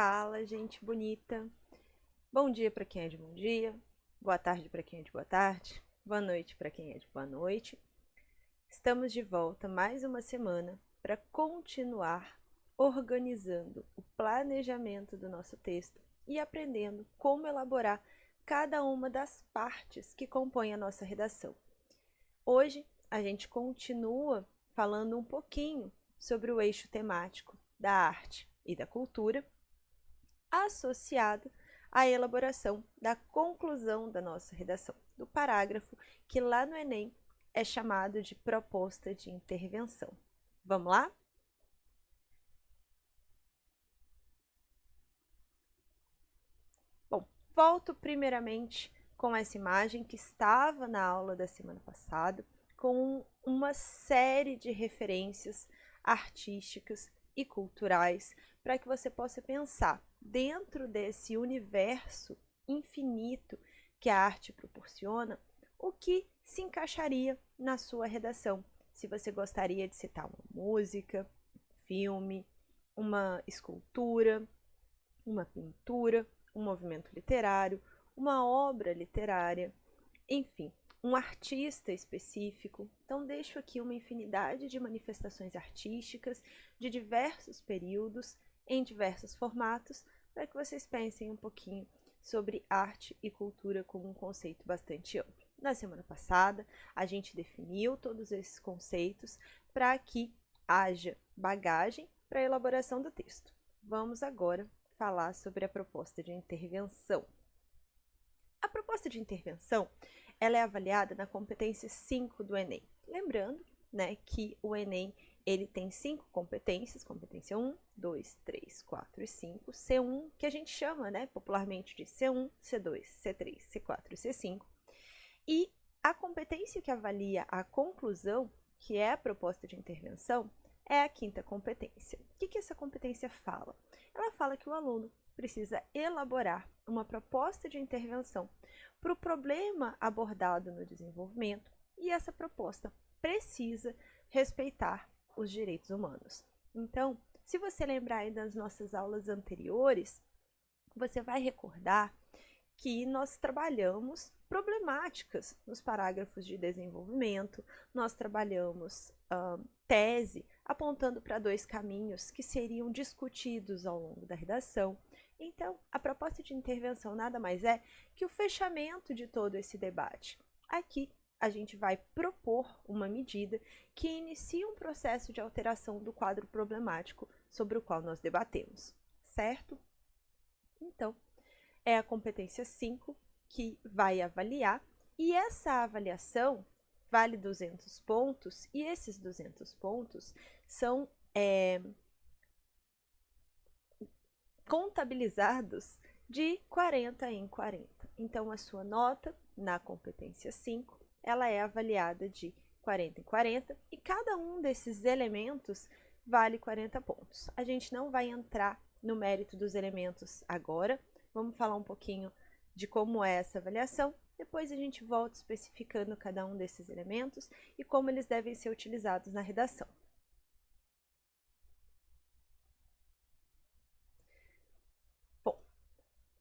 Fala, gente bonita. Bom dia para quem é de bom dia, boa tarde para quem é de boa tarde, boa noite para quem é de boa noite. Estamos de volta mais uma semana para continuar organizando o planejamento do nosso texto e aprendendo como elaborar cada uma das partes que compõem a nossa redação. Hoje a gente continua falando um pouquinho sobre o eixo temático da arte e da cultura, associado à elaboração da conclusão da nossa redação, do parágrafo que lá no Enem é chamado de proposta de intervenção. Vamos lá? Bom, volto primeiramente com essa imagem que estava na aula da semana passada, com uma série de referências artísticas e culturais para que você possa pensar dentro desse universo infinito que a arte proporciona, o que se encaixaria na sua redação. Se você gostaria de citar uma música, um filme, uma escultura, uma pintura, um movimento literário, uma obra literária, enfim, um artista específico. Então, deixo aqui uma infinidade de manifestações artísticas de diversos períodos, em diversos formatos, para que vocês pensem um pouquinho sobre arte e cultura como um conceito bastante amplo. Na semana passada, a gente definiu todos esses conceitos para que haja bagagem para a elaboração do texto. Vamos agora falar sobre a proposta de intervenção. A proposta de intervenção ela é avaliada na competência 5 do Enem. Lembrando, né, que o Enem ele tem 5 competências, competência 1, 2, 3, 4 e 5, C1, que a gente chama, né, popularmente de C1, C2, C3, C4 e C5. E a competência que avalia a conclusão, que é a proposta de intervenção, é a quinta competência. O que essa competência fala? Ela fala que o aluno precisa elaborar uma proposta de intervenção para o problema abordado no desenvolvimento e essa proposta precisa respeitar os direitos humanos. Então, se você lembrar aí das nossas aulas anteriores, você vai recordar que nós trabalhamos problemáticas nos parágrafos de desenvolvimento, nós trabalhamos tese apontando para 2 caminhos que seriam discutidos ao longo da redação. Então, a proposta de intervenção nada mais é que o fechamento de todo esse debate. Aqui, a gente vai propor uma medida que inicie um processo de alteração do quadro problemático sobre o qual nós debatemos, certo? Então, é a competência 5 que vai avaliar, e essa avaliação vale 200 pontos, e esses 200 pontos são contabilizados de 40 em 40. Então, a sua nota na competência 5, ela é avaliada de 40 em 40, e cada um desses elementos vale 40 pontos. A gente não vai entrar no mérito dos elementos agora, vamos falar um pouquinho de como é essa avaliação, depois a gente volta especificando cada um desses elementos e como eles devem ser utilizados na redação. Bom,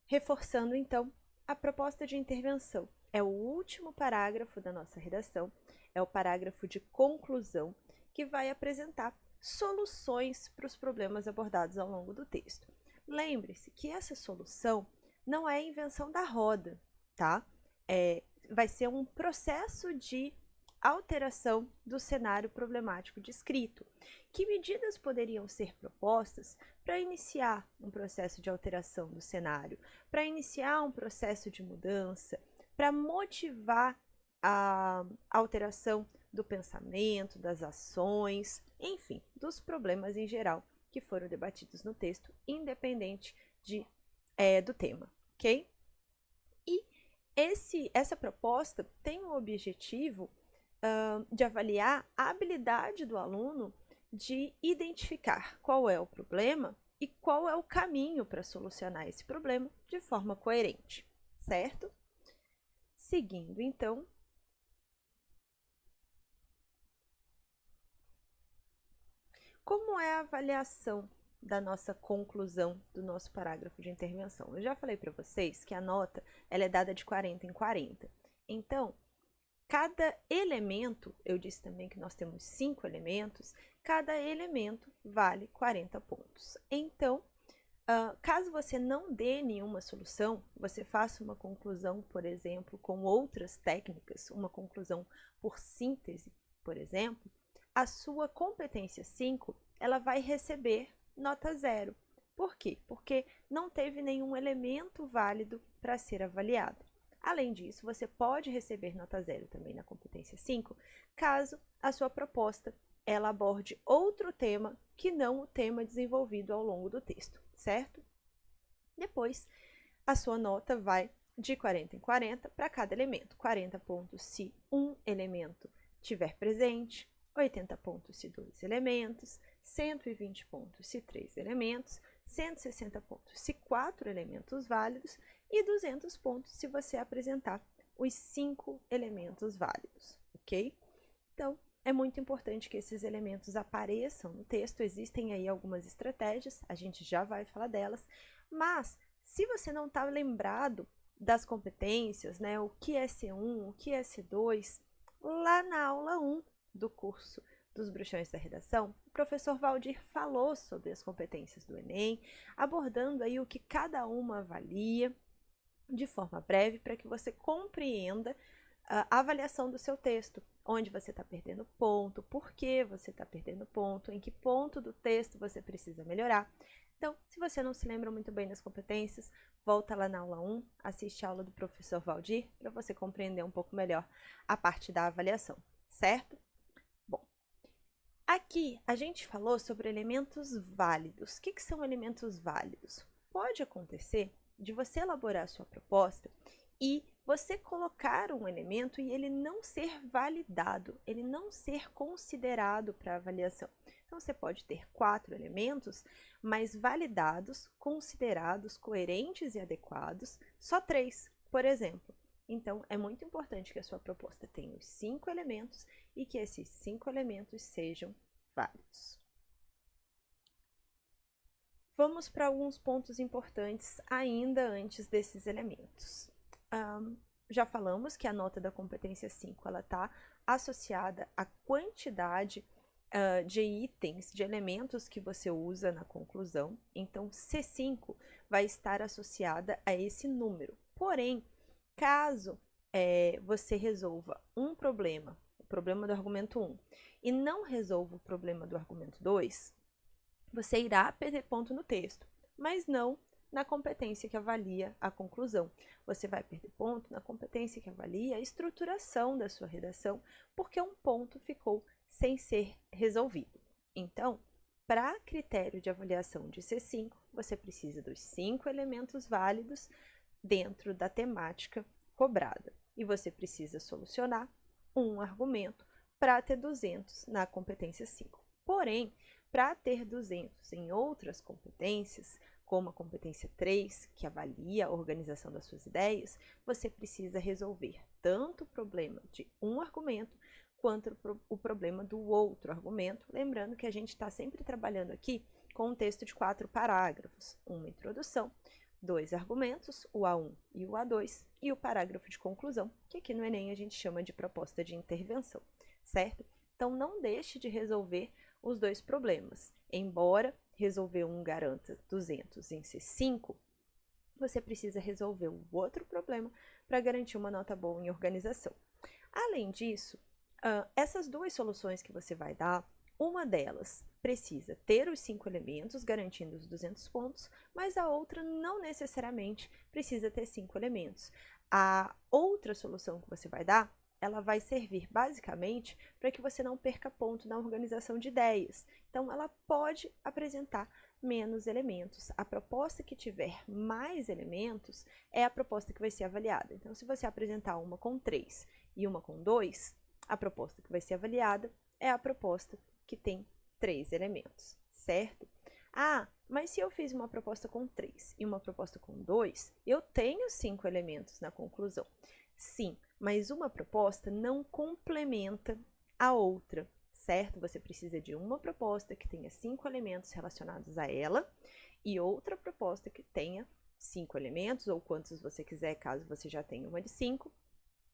reforçando então, a proposta de intervenção é o último parágrafo da nossa redação, é o parágrafo de conclusão que vai apresentar soluções para os problemas abordados ao longo do texto. Lembre-se que essa solução não é invenção da roda, tá? Vai ser um processo de alteração do cenário problemático descrito. Que medidas poderiam ser propostas para iniciar um processo de alteração do cenário, para iniciar um processo de mudança, para motivar a alteração do pensamento, das ações, enfim, dos problemas em geral que foram debatidos no texto, independente do tema, ok? E essa proposta tem o objetivo de avaliar a habilidade do aluno de identificar qual é o problema e qual é o caminho para solucionar esse problema de forma coerente, certo? Seguindo, então, como é a avaliação da nossa conclusão do nosso parágrafo de intervenção. Eu já falei para vocês que a nota ela é dada de 40 em 40. Então, cada elemento, eu disse também que nós temos 5 elementos, cada elemento vale 40 pontos. Então, caso você não dê nenhuma solução, você faça uma conclusão, por exemplo, com outras técnicas, uma conclusão por síntese, por exemplo, a sua competência 5, ela vai receber nota 0. Por quê? Porque não teve nenhum elemento válido para ser avaliado. Além disso, você pode receber nota 0 também na competência 5, caso a sua proposta ela aborde outro tema que não o tema desenvolvido ao longo do texto, certo? Depois, a sua nota vai de 40 em 40 para cada elemento. 40 pontos se um elemento estiver presente, 80 pontos se 2 elementos, 120 pontos se 3 elementos, 160 pontos se 4 elementos válidos e 200 pontos se você apresentar os 5 elementos válidos, ok? Então, é muito importante que esses elementos apareçam no texto. Existem aí algumas estratégias, a gente já vai falar delas, mas se você não está lembrado das competências, né, o que é C1, o que é C2, lá na aula 1 do curso dos Bruxões da Redação, o professor Valdir falou sobre as competências do Enem, abordando aí o que cada uma avalia de forma breve para que você compreenda a avaliação do seu texto, onde você está perdendo ponto, por que você está perdendo ponto, em que ponto do texto você precisa melhorar. Então, se você não se lembra muito bem das competências, volta lá na aula 1, assiste a aula do professor Valdir, para você compreender um pouco melhor a parte da avaliação, certo? Bom, aqui a gente falou sobre elementos válidos. O que são elementos válidos? Pode acontecer de você elaborar a sua proposta e você colocar um elemento e ele não ser validado, ele não ser considerado para avaliação. Então, você pode ter 4 elementos, mas validados, considerados, coerentes e adequados, só 3, por exemplo. Então, é muito importante que a sua proposta tenha os 5 elementos e que esses 5 elementos sejam válidos. Vamos para alguns pontos importantes ainda antes desses elementos. Já falamos que a nota da competência 5 está associada à quantidade de itens, de elementos que você usa na conclusão. Então, C5 vai estar associada a esse número. Porém, caso você resolva um problema, o problema do argumento 1, e não resolva o problema do argumento 2, você irá perder ponto no texto, mas não na competência que avalia a conclusão. Você vai perder ponto na competência que avalia a estruturação da sua redação, porque um ponto ficou sem ser resolvido. Então, para critério de avaliação de C5, você precisa dos 5 elementos válidos dentro da temática cobrada. E você precisa solucionar um argumento para ter 200 na competência 5. Porém, para ter 200 em outras competências, como a competência 3, que avalia a organização das suas ideias, você precisa resolver tanto o problema de um argumento, quanto o problema do outro argumento. Lembrando que a gente está sempre trabalhando aqui com um texto de 4 parágrafos, uma introdução, 2 argumentos, o A1 e o A2, e o parágrafo de conclusão, que aqui no Enem a gente chama de proposta de intervenção, certo? Então, não deixe de resolver os 2 problemas. Embora resolver um garanta 200 em C5, você precisa resolver o outro problema para garantir uma nota boa em organização. Além disso, essas 2 soluções que você vai dar, uma delas precisa ter os 5 elementos, garantindo os 200 pontos, mas a outra não necessariamente precisa ter 5 elementos. A outra solução que você vai dar, ela vai servir basicamente para que você não perca ponto na organização de ideias. Então, ela pode apresentar menos elementos. A proposta que tiver mais elementos é a proposta que vai ser avaliada. Então, se você apresentar uma com 3 e uma com 2, a proposta que vai ser avaliada é a proposta que tem 3 elementos, certo? Mas se eu fiz uma proposta com 3 e uma proposta com 2, eu tenho 5 elementos na conclusão. Sim, mas uma proposta não complementa a outra, certo? Você precisa de uma proposta que tenha 5 elementos relacionados a ela e outra proposta que tenha 5 elementos, ou quantos você quiser, caso você já tenha uma de 5,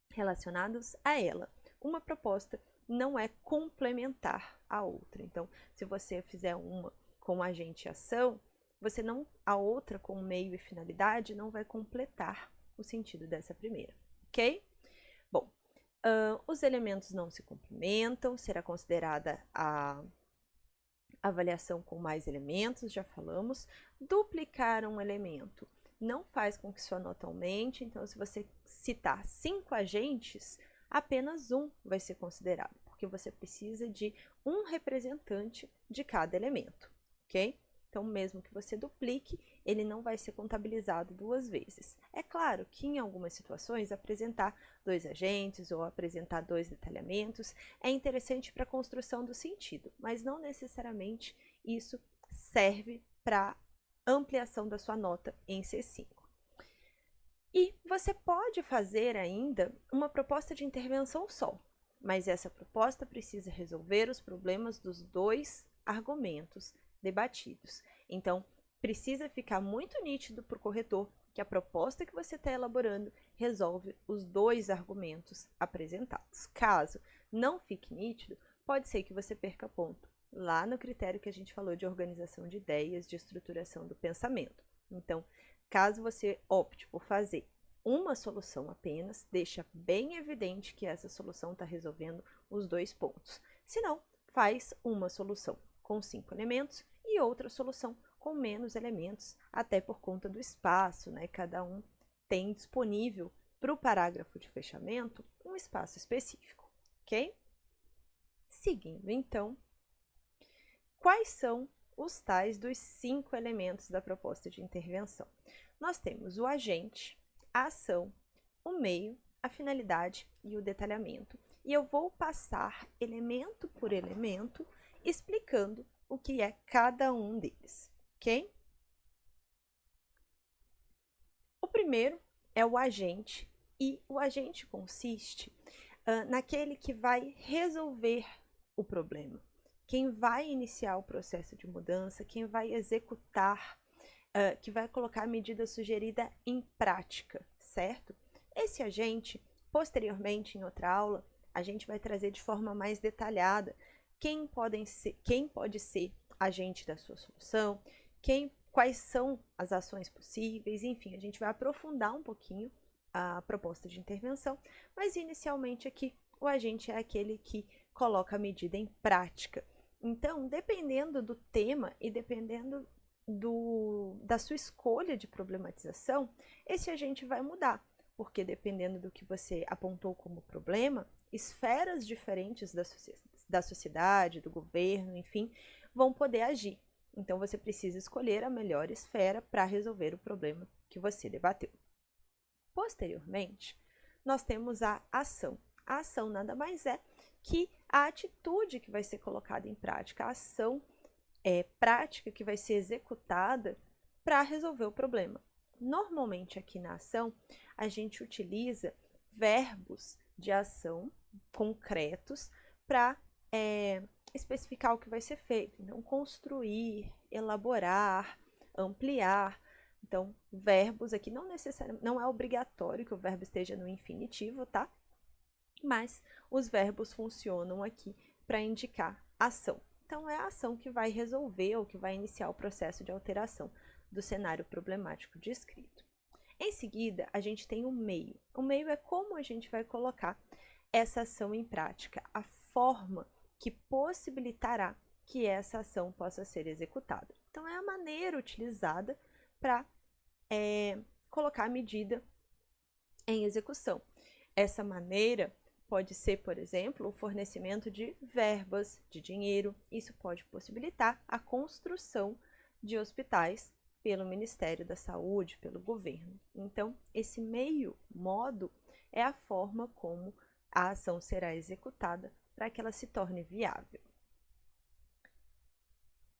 relacionados a ela. Uma proposta não é complementar a outra. Então, se você fizer uma com agente e ação, a outra com meio e finalidade não vai completar o sentido dessa primeira, ok? Bom, os elementos não se complementam, será considerada a avaliação com mais elementos, já falamos. Duplicar um elemento não faz com que sua nota aumente, então se você citar 5 agentes, apenas um vai ser considerado, porque você precisa de um representante de cada elemento, ok? Então, mesmo que você duplique, ele não vai ser contabilizado 2 vezes. É claro que em algumas situações apresentar 2 agentes ou apresentar 2 detalhamentos é interessante para a construção do sentido, mas não necessariamente isso serve para ampliação da sua nota em C5. E você pode fazer ainda uma proposta de intervenção só, mas essa proposta precisa resolver os problemas dos 2 argumentos debatidos. Então, precisa ficar muito nítido para o corretor que a proposta que você está elaborando resolve os 2 argumentos apresentados. Caso não fique nítido, pode ser que você perca ponto lá no critério que a gente falou de organização de ideias, de estruturação do pensamento. Então, caso você opte por fazer uma solução apenas, deixa bem evidente que essa solução está resolvendo os 2 pontos. Se não, faz uma solução com 5 elementos e outra solução com menos elementos, até por conta do espaço, né? Cada um tem disponível para o parágrafo de fechamento um espaço específico, ok? Seguindo, então, quais são os tais dos 5 elementos da proposta de intervenção? Nós temos o agente, a ação, o meio, a finalidade e o detalhamento. E eu vou passar elemento por elemento, explicando o que é cada um deles, ok? O primeiro é o agente, e o agente consiste naquele que vai resolver o problema, quem vai iniciar o processo de mudança, quem vai executar, que vai colocar a medida sugerida em prática, certo? Esse agente, posteriormente, em outra aula, a gente vai trazer de forma mais detalhada quem pode ser agente da sua solução, quais são as ações possíveis, enfim, a gente vai aprofundar um pouquinho a proposta de intervenção, mas inicialmente aqui o agente é aquele que coloca a medida em prática. Então, dependendo do tema e dependendo da sua escolha de problematização, esse agente vai mudar, porque dependendo do que você apontou como problema, esferas diferentes da sociedade, do governo, enfim, vão poder agir. Então, você precisa escolher a melhor esfera para resolver o problema que você debateu. Posteriormente, nós temos a ação. A ação nada mais é que a atitude que vai ser colocada em prática, a ação prática que vai ser executada para resolver o problema. Normalmente, aqui na ação, a gente utiliza verbos de ação concretos para especificar o que vai ser feito. Então, construir, elaborar, ampliar. Então, verbos aqui não é obrigatório que o verbo esteja no infinitivo, tá? Mas os verbos funcionam aqui para indicar ação. Então, é a ação que vai resolver ou que vai iniciar o processo de alteração do cenário problemático descrito. Em seguida, a gente tem o meio. O meio é como a gente vai colocar essa ação em prática, a forma que possibilitará que essa ação possa ser executada. Então, é a maneira utilizada para colocar a medida em execução. Essa maneira pode ser, por exemplo, o fornecimento de verbas, de dinheiro. Isso pode possibilitar a construção de hospitais pelo Ministério da Saúde, pelo governo. Então, esse meio modo é a forma como a ação será executada para que ela se torne viável.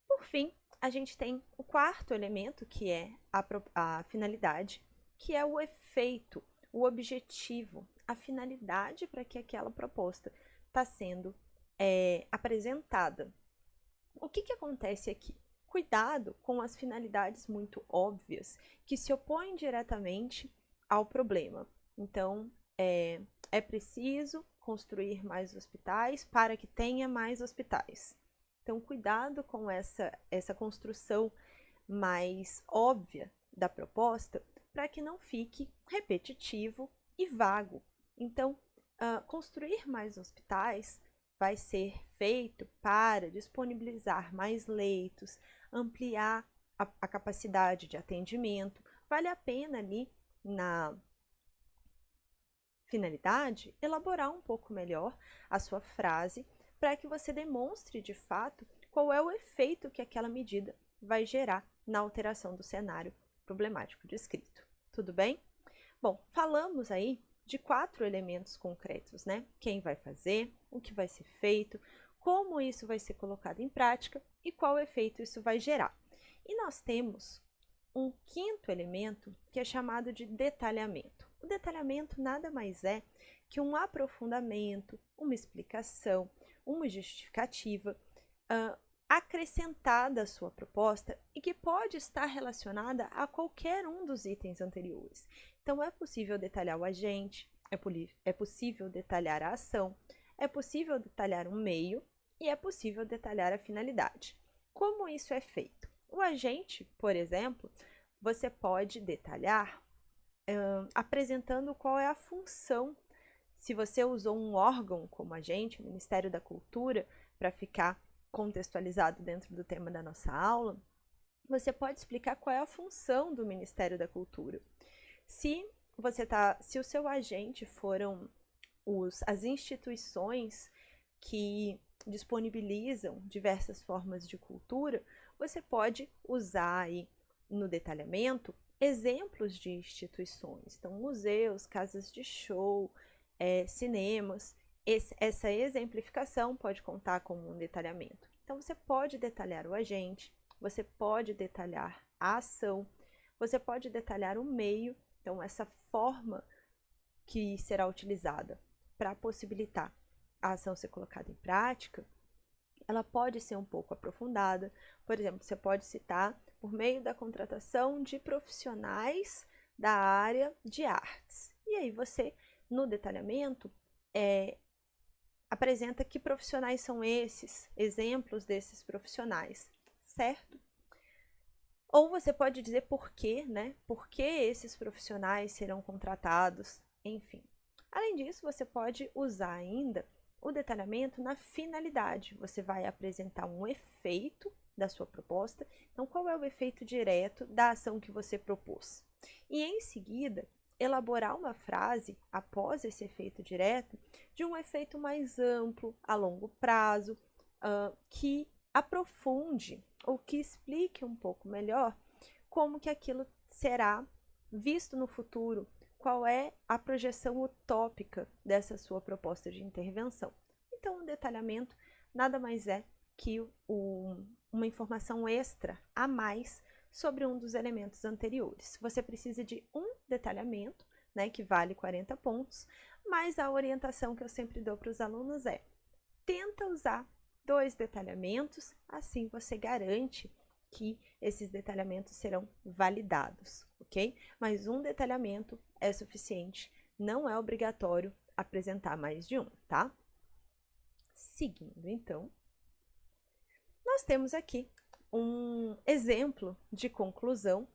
Por fim, a gente tem o quarto elemento, que é a finalidade, que é o efeito, o objetivo, a finalidade para que aquela proposta está sendo apresentada. O que acontece aqui? Cuidado com as finalidades muito óbvias que se opõem diretamente ao problema. Então, é preciso construir mais hospitais para que tenha mais hospitais. Então, cuidado com essa construção mais óbvia da proposta para que não fique repetitivo e vago. Então, construir mais hospitais vai ser feito para disponibilizar mais leitos, ampliar a capacidade de atendimento. Vale a pena ali na finalidade elaborar um pouco melhor a sua frase para que você demonstre de fato qual é o efeito que aquela medida vai gerar na alteração do cenário problemático descrito. Tudo bem? Bom, falamos aí de 4 elementos concretos, né? Quem vai fazer, o que vai ser feito, como isso vai ser colocado em prática e qual efeito isso vai gerar. E nós temos um 5º elemento que é chamado de detalhamento. O detalhamento nada mais é que um aprofundamento, uma explicação, uma justificativa acrescentada à sua proposta e que pode estar relacionada a qualquer um dos itens anteriores. Então, é possível detalhar o agente, é possível detalhar a ação, é possível detalhar um meio e é possível detalhar a finalidade. Como isso é feito? O agente, por exemplo, você pode detalhar apresentando qual é a função. Se você usou um órgão como agente, o Ministério da Cultura, para ficar contextualizado dentro do tema da nossa aula, você pode explicar qual é a função do Ministério da Cultura. Se o seu agente foram as instituições que disponibilizam diversas formas de cultura, você pode usar aí no detalhamento exemplos de instituições, então museus, casas de show, cinemas. Essa exemplificação pode contar com um detalhamento. Então, você pode detalhar o agente, você pode detalhar a ação, você pode detalhar o meio, então essa forma que será utilizada para possibilitar a ação ser colocada em prática, ela pode ser um pouco aprofundada. Por exemplo, você pode citar por meio da contratação de profissionais da área de artes. E aí você, no detalhamento, apresenta que profissionais são esses, exemplos desses profissionais, certo? Ou você pode dizer por quê, né? Por que esses profissionais serão contratados, enfim. Além disso, você pode usar ainda o detalhamento na finalidade. Você vai apresentar um efeito da sua proposta. Então, qual é o efeito direto da ação que você propôs? E em seguida, elaborar uma frase após esse efeito direto de um efeito mais amplo, a longo prazo, que aprofunde ou que explique um pouco melhor como que aquilo será visto no futuro, qual é a projeção utópica dessa sua proposta de intervenção. Então, o detalhamento nada mais é que uma informação extra a mais sobre um dos elementos anteriores. Você precisa de um detalhamento, né, que vale 40 pontos, mas a orientação que eu sempre dou para os alunos é: tenta usar 2 detalhamentos, assim você garante que esses detalhamentos serão validados, ok? Mas um detalhamento é suficiente, não é obrigatório apresentar mais de um, tá? Seguindo, então, nós temos aqui um exemplo de conclusão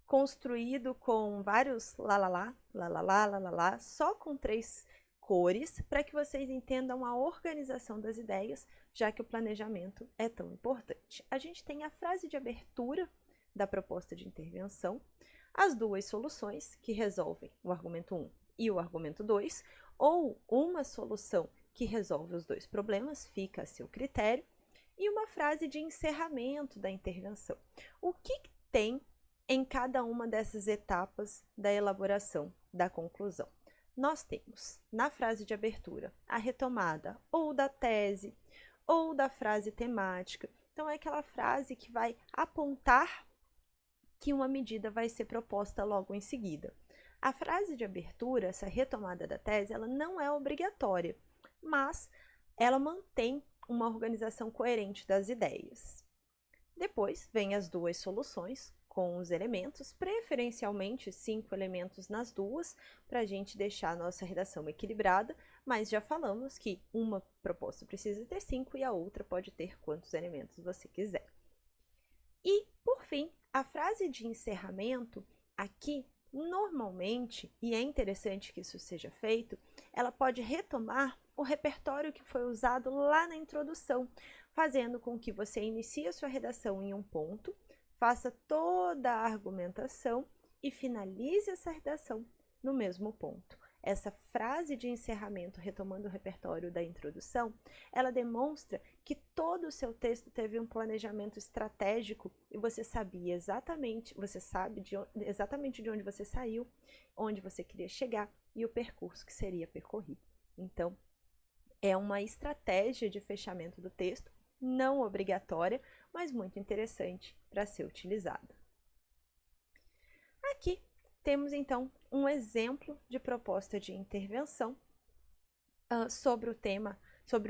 construído com vários lalala, lalala, lalala, só com 3 cores, para que vocês entendam a organização das ideias, já que o planejamento é tão importante. A gente tem a frase de abertura da proposta de intervenção, as 2 soluções que resolvem o argumento 1 e o argumento 2, ou uma solução que resolve os 2 problemas, fica a seu critério, e uma frase de encerramento da intervenção. O que tem em cada uma dessas etapas da elaboração da conclusão? Nós temos, na frase de abertura, a retomada ou da tese ou da frase temática. Então, é aquela frase que vai apontar que uma medida vai ser proposta logo em seguida. A frase de abertura, essa retomada da tese, ela não é obrigatória, mas ela mantém uma organização coerente das ideias. Depois vem as duas soluções com os elementos, preferencialmente 5 elementos nas duas, para a gente deixar a nossa redação equilibrada, mas já falamos que uma proposta precisa ter 5 e a outra pode ter quantos elementos você quiser. E, por fim, a frase de encerramento, aqui, normalmente, e é interessante que isso seja feito, ela pode retomar o repertório que foi usado lá na introdução, fazendo com que você inicie a sua redação em um ponto, faça toda a argumentação e finalize essa redação no mesmo ponto. Essa frase de encerramento, retomando o repertório da introdução, ela demonstra que todo o seu texto teve um planejamento estratégico e você sabia exatamente, você sabe exatamente de onde você saiu, onde você queria chegar e o percurso que seria percorrido. Então, é uma estratégia de fechamento do texto, não obrigatória, mas muito interessante para ser utilizada. Aqui temos então um exemplo de proposta de intervenção sobre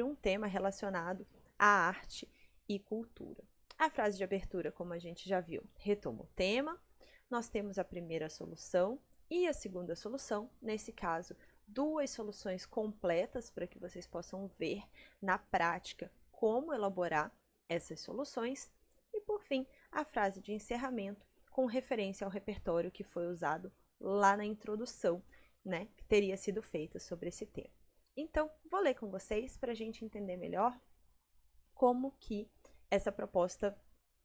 um tema relacionado à arte e cultura. A frase de abertura, como a gente já viu, retoma o tema. Nós temos a primeira solução e a segunda solução, nesse caso, 2 soluções completas para que vocês possam ver na prática como elaborar essas soluções. E, por fim, a frase de encerramento, com referência ao repertório que foi usado lá na introdução, né, que teria sido feita sobre esse tema. Então, vou ler com vocês para a gente entender melhor como que essa proposta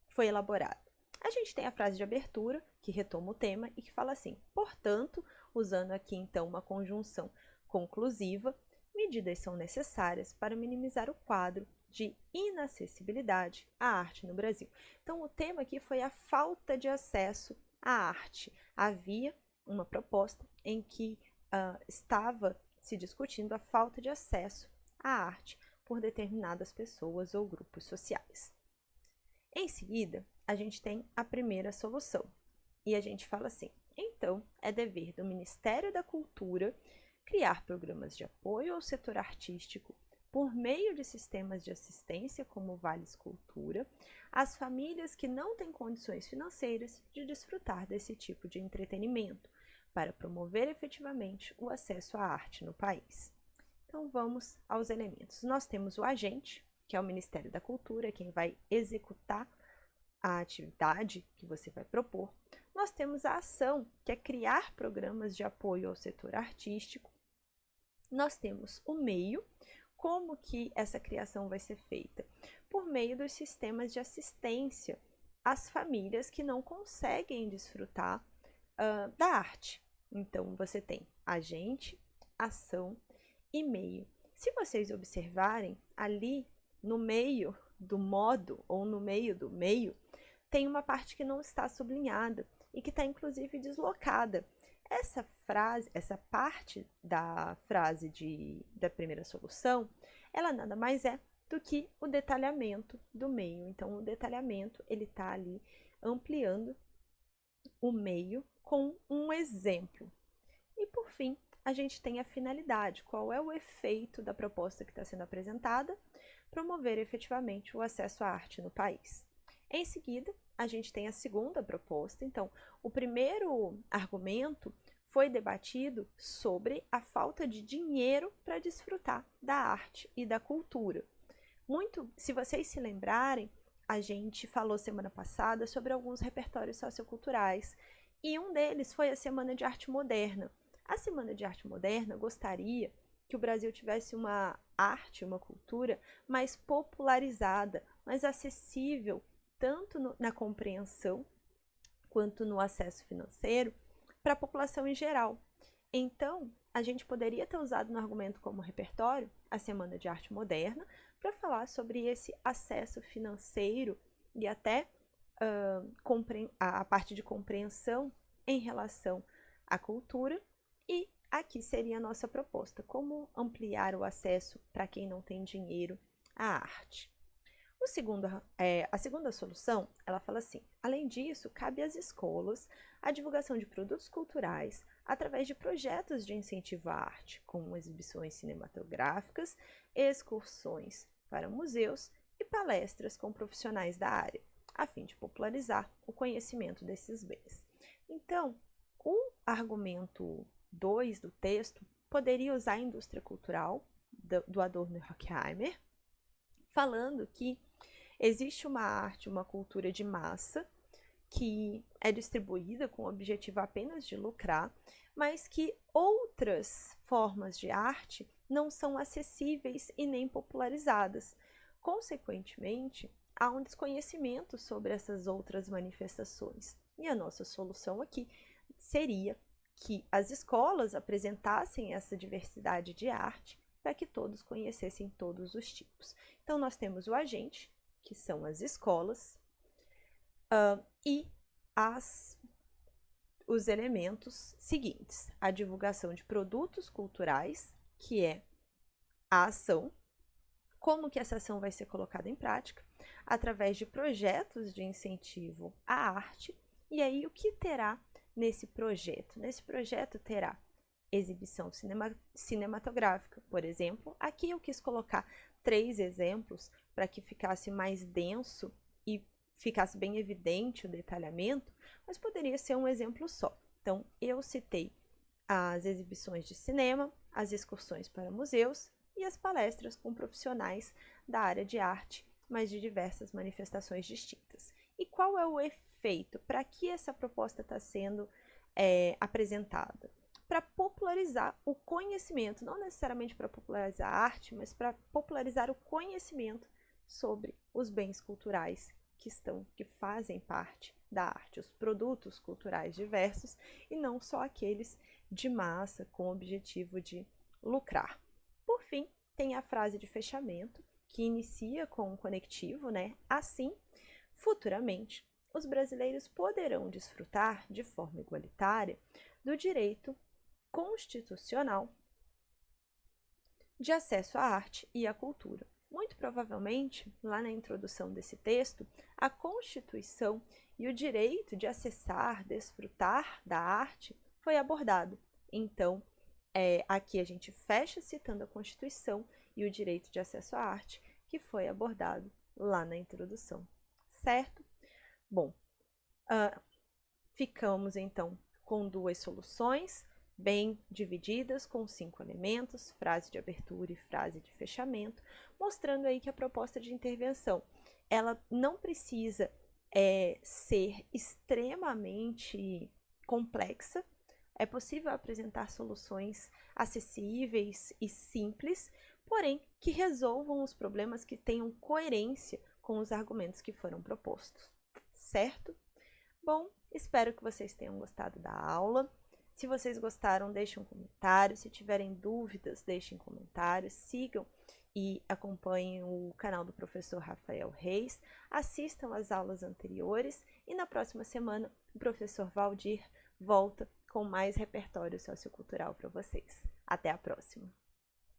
foi elaborada. A gente tem a frase de abertura, que retoma o tema e que fala assim: portanto, usando aqui então uma conjunção conclusiva, medidas são necessárias para minimizar o quadro de inacessibilidade à arte no Brasil. Então, o tema aqui foi a falta de acesso à arte. Havia uma proposta em que estava se discutindo a falta de acesso à arte por determinadas pessoas ou grupos sociais. Em seguida, a gente tem a primeira solução e a gente fala assim: então, é dever do Ministério da Cultura criar programas de apoio ao setor artístico por meio de sistemas de assistência como o Vales Cultura, às famílias que não têm condições financeiras de desfrutar desse tipo de entretenimento, para promover efetivamente o acesso à arte no país. Então, vamos aos elementos. Nós temos o agente, que é o Ministério da Cultura, quem vai executar a atividade que você vai propor. Nós temos a ação, que é criar programas de apoio ao setor artístico. Nós temos o meio, como que essa criação vai ser feita? Por meio dos sistemas de assistência às famílias que não conseguem desfrutar da arte. Então, você tem agente, ação e meio. Se vocês observarem, ali no meio do modo ou no meio do meio, tem uma parte que não está sublinhada e que está inclusive deslocada. Essa parte da frase da primeira solução, ela nada mais é do que o detalhamento do meio. Então, o detalhamento, ele está ali ampliando o meio com um exemplo. E, por fim, a gente tem a finalidade. Qual é o efeito da proposta que está sendo apresentada? Promover efetivamente o acesso à arte no país. Em seguida, a gente tem a segunda proposta. Então, o primeiro argumento foi debatido sobre a falta de dinheiro para desfrutar da arte e da cultura. Se vocês se lembrarem, a gente falou semana passada sobre alguns repertórios socioculturais e um deles foi a Semana de Arte Moderna. A Semana de Arte Moderna gostaria que o Brasil tivesse uma arte, uma cultura mais popularizada, mais acessível, tanto na compreensão quanto no acesso financeiro, para a população em geral. Então, a gente poderia ter usado no argumento como repertório a Semana de Arte Moderna para falar sobre esse acesso financeiro e até a parte de compreensão em relação à cultura. E aqui seria a nossa proposta: como ampliar o acesso para quem não tem dinheiro à arte. A segunda solução, ela fala assim: além disso, cabe às escolas a divulgação de produtos culturais através de projetos de incentivo à arte, como exibições cinematográficas, excursões para museus e palestras com profissionais da área, a fim de popularizar o conhecimento desses bens. Então, o argumento 2 do texto poderia usar a indústria cultural do Adorno e Horkheimer, falando que existe uma arte, uma cultura de massa que é distribuída com o objetivo apenas de lucrar, mas que outras formas de arte não são acessíveis e nem popularizadas. Consequentemente, há um desconhecimento sobre essas outras manifestações. E a nossa solução aqui seria que as escolas apresentassem essa diversidade de arte para que todos conhecessem todos os tipos. Então, nós temos o agente, que são as escolas, e os elementos seguintes: a divulgação de produtos culturais, que é a ação, como que essa ação vai ser colocada em prática, através de projetos de incentivo à arte. E aí, o que terá nesse projeto? Nesse projeto terá exibição cinematográfica, por exemplo. Aqui eu quis colocar 3 exemplos para que ficasse mais denso e ficasse bem evidente o detalhamento, mas poderia ser um exemplo só. Então, eu citei as exibições de cinema, as excursões para museus e as palestras com profissionais da área de arte, mas de diversas manifestações distintas. E qual é o efeito? Para que essa proposta está sendo apresentada? Para popularizar o conhecimento, não necessariamente para popularizar a arte, mas para popularizar o conhecimento sobre os bens culturais que fazem parte da arte, os produtos culturais diversos, e não só aqueles de massa com o objetivo de lucrar. Por fim, tem a frase de fechamento, que inicia com um conectivo, né? Assim, futuramente, os brasileiros poderão desfrutar de forma igualitária do direito constitucional de acesso à arte e à cultura. Muito provavelmente, lá na introdução desse texto, a Constituição e o direito de acessar, desfrutar da arte foi abordado. Então, aqui a gente fecha citando a Constituição e o direito de acesso à arte, que foi abordado lá na introdução, certo? Bom, ficamos então com 2 soluções bem divididas, com 5 elementos, frase de abertura e frase de fechamento, mostrando aí que a proposta de intervenção, ela não precisa ser extremamente complexa. É possível apresentar soluções acessíveis e simples, porém que resolvam os problemas, que tenham coerência com os argumentos que foram propostos, certo? Bom, espero que vocês tenham gostado da aula. Se vocês gostaram, deixem um comentário. Se tiverem dúvidas, deixem comentários. Sigam e acompanhem o canal do professor Rafael Reis. Assistam às aulas anteriores e na próxima semana o professor Valdir volta com mais repertório sociocultural para vocês. Até a próxima!